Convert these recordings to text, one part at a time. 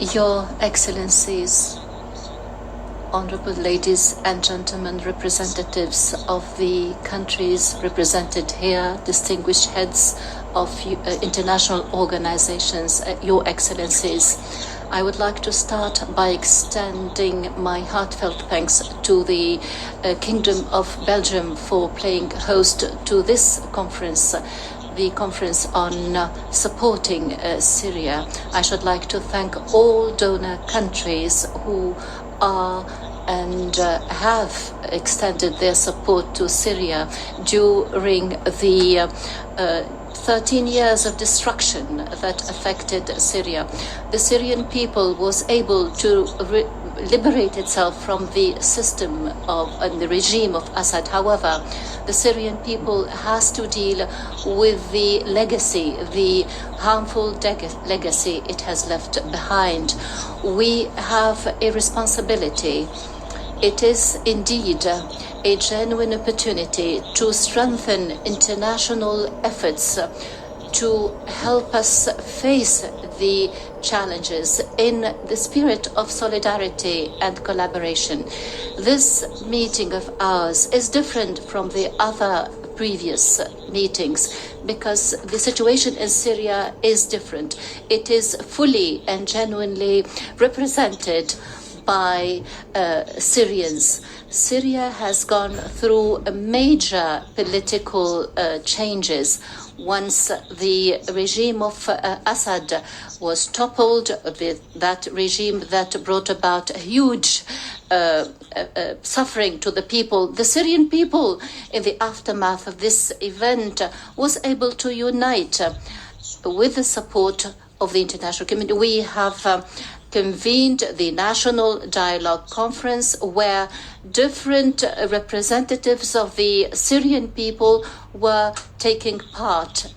Your Excellencies, honorable ladies and gentlemen, representatives of the countries represented here, distinguished heads of international organizations, Your Excellencies, I would like to start by extending my heartfelt thanks to the Kingdom of Belgium for playing host to this conference, the conference on supporting Syria. I should like to thank all donor countries who are and have extended their support to Syria during the 13 years of destruction that affected Syria. The Syrian people was able to liberate itself from the system of and the regime of Assad. However, the Syrian people has to deal with the legacy, the harmful legacy it has left behind. We have a responsibility. It is indeed a genuine opportunity to strengthen international efforts to help us face the challenges in the spirit of solidarity and collaboration. This meeting of ours is different from the other previous meetings because the situation in Syria is different. It is fully and genuinely represented by Syrians. Syria has gone through major political changes. Once the regime of Assad was toppled, that regime that brought about huge suffering to the people, the Syrian people, in the aftermath of this event, was able to unite with the support of the international community. We have convened the National Dialogue Conference where different representatives of the Syrian people were taking part.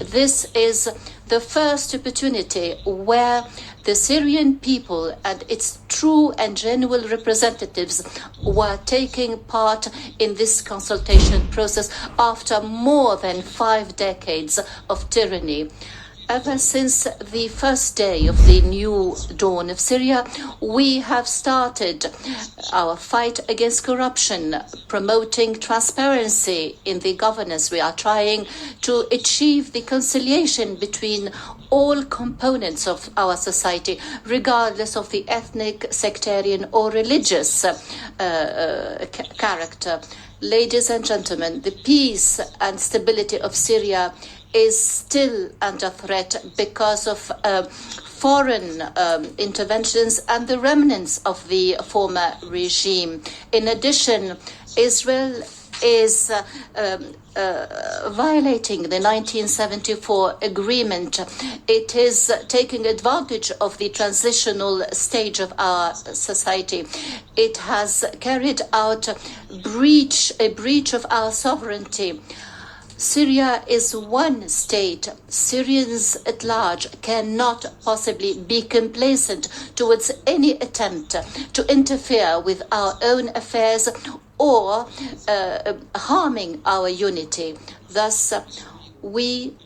This is the first opportunity where the Syrian people and its true and genuine representatives were taking part in this consultation process after more than 5 decades of tyranny. Ever since the first day of the new dawn of Syria, we have started our fight against corruption, promoting transparency in the governance. We are trying to achieve the conciliation between all components of our society, regardless of the ethnic, sectarian, or religious character. Ladies and gentlemen, the peace and stability of Syria is still under threat because of foreign interventions and the remnants of the former regime. In addition, Israel is violating the 1974 agreement. It is taking advantage of the transitional stage of our society. It has carried out a breach of our sovereignty. Syria is one state. Syrians at large cannot possibly be complacent towards any attempt to interfere with our own affairs or harming our unity. Thus, we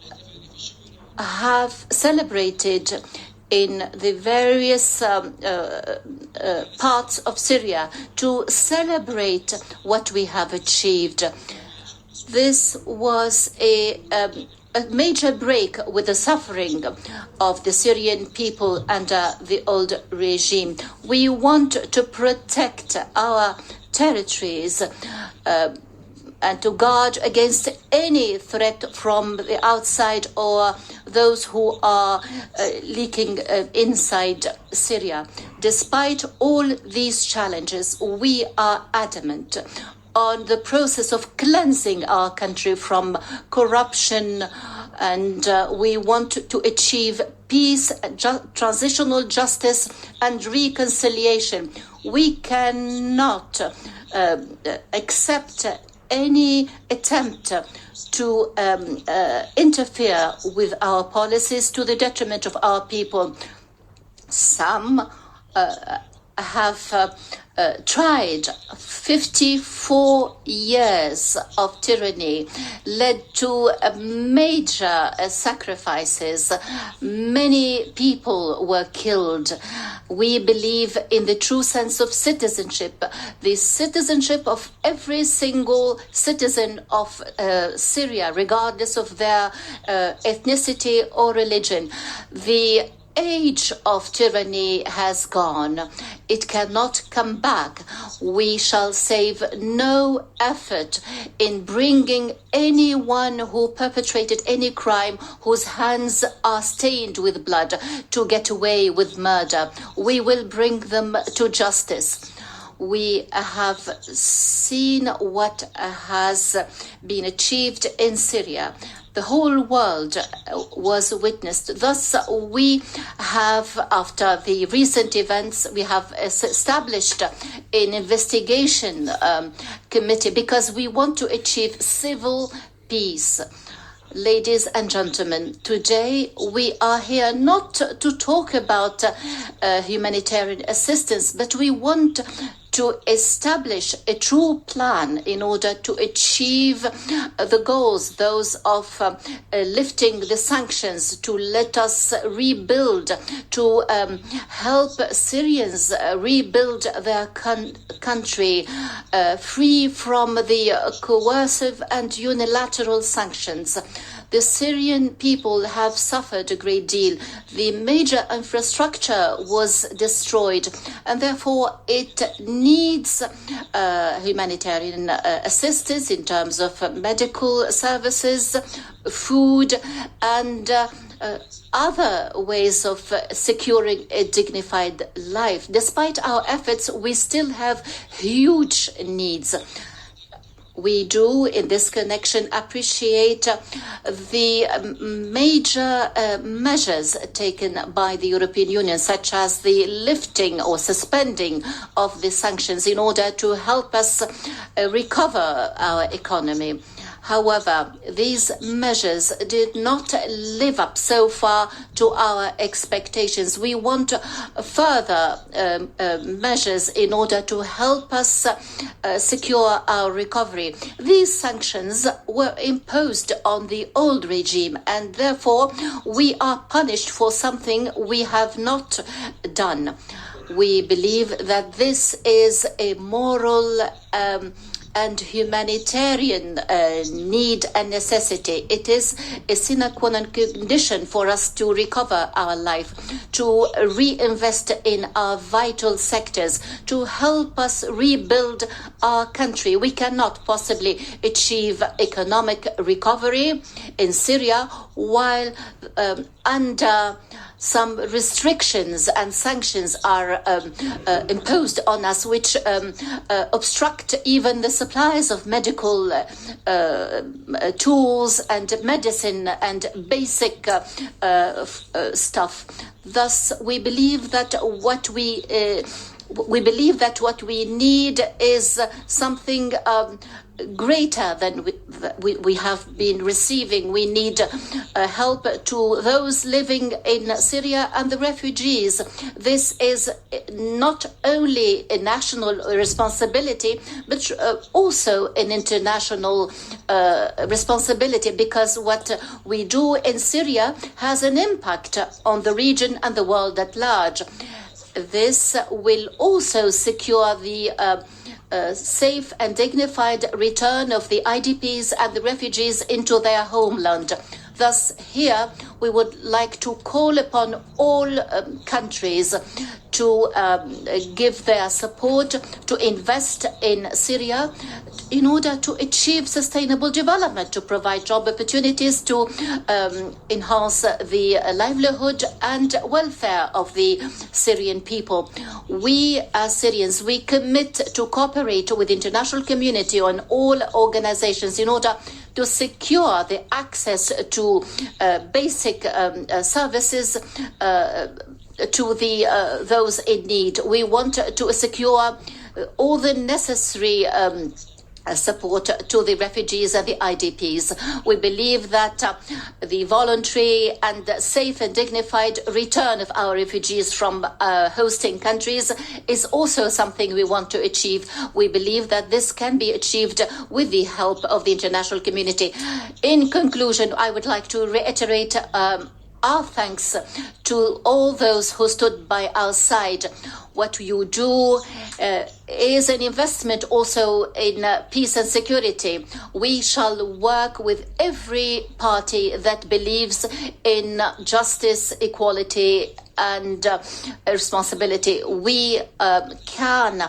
have celebrated in the various parts of Syria to celebrate what we have achieved. This was a major break with the suffering of the Syrian people under the old regime. We want to protect our territories and to guard against any threat from the outside or those who are leaking inside Syria. Despite all these challenges, we are adamant on the process of cleansing our country from corruption, and we want to achieve peace, transitional justice, and reconciliation. We cannot accept any attempt to interfere with our policies to the detriment of our people. Some have tried. 54 years of tyranny led to major sacrifices. Many people were killed. We believe in the true sense of citizenship, the citizenship of every single citizen of Syria, regardless of their ethnicity or religion. The age of tyranny has gone. It cannot come back. We shall save no effort in bringing anyone who perpetrated any crime, whose hands are stained with blood, to get away with murder. We will bring them to justice. We have seen what has been achieved in Syria. The whole world was witnessed. Thus, we have, after the recent events, we have established an investigation committee because we want to achieve civil peace. Ladies and gentlemen, today we are here not to talk about humanitarian assistance, but we want to establish a true plan in order to achieve the goals, those of lifting the sanctions, to let us rebuild, to help Syrians rebuild their country, free from the coercive and unilateral sanctions. The Syrian people have suffered a great deal. The major infrastructure was destroyed, and therefore it needs humanitarian assistance in terms of medical services, food, and other ways of securing a dignified life. Despite our efforts, we still have huge needs. We do, in this connection, appreciate the major measures taken by the European Union, such as the lifting or suspending of the sanctions in order to help us recover our economy. However, these measures did not live up so far to our expectations. We want further measures in order to help us secure our recovery. These sanctions were imposed on the old regime, and therefore we are punished for something we have not done. We believe that this is a moral and humanitarian need and necessity. It is a sine qua non condition for us to recover our life, to reinvest in our vital sectors, to help us rebuild our country. We cannot possibly achieve economic recovery in Syria while under some restrictions and sanctions are imposed on us, which obstruct even the supplies of medical tools and medicine and basic stuff. Thus, we believe that what we need is something greater than we have been receiving. We need help to those living in Syria and the refugees. This is not only a national responsibility, but also an international responsibility, because what we do in Syria has an impact on the region and the world at large. This will also secure the safe and dignified return of the IDPs and the refugees into their homeland. Thus, here we would like to call upon all countries to give their support, to invest in Syria in order to achieve sustainable development, to provide job opportunities, to enhance the livelihood and welfare of the Syrian people. We as Syrians, we commit to cooperate with the international community on all organizations in order to secure the access to basic services to those in need. We want to secure all the necessary support to the refugees and the IDPs. We believe that the voluntary and safe and dignified return of our refugees from hosting countries is also something we want to achieve. We believe that this can be achieved with the help of the international community. In conclusion, I would like to reiterate our thanks to all those who stood by our side. What you do is an investment also in peace and security. We shall work with every party that believes in justice, equality, and responsibility. We can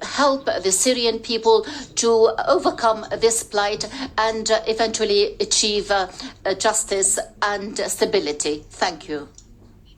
help the Syrian people to overcome this plight and eventually achieve justice and stability. Thank you.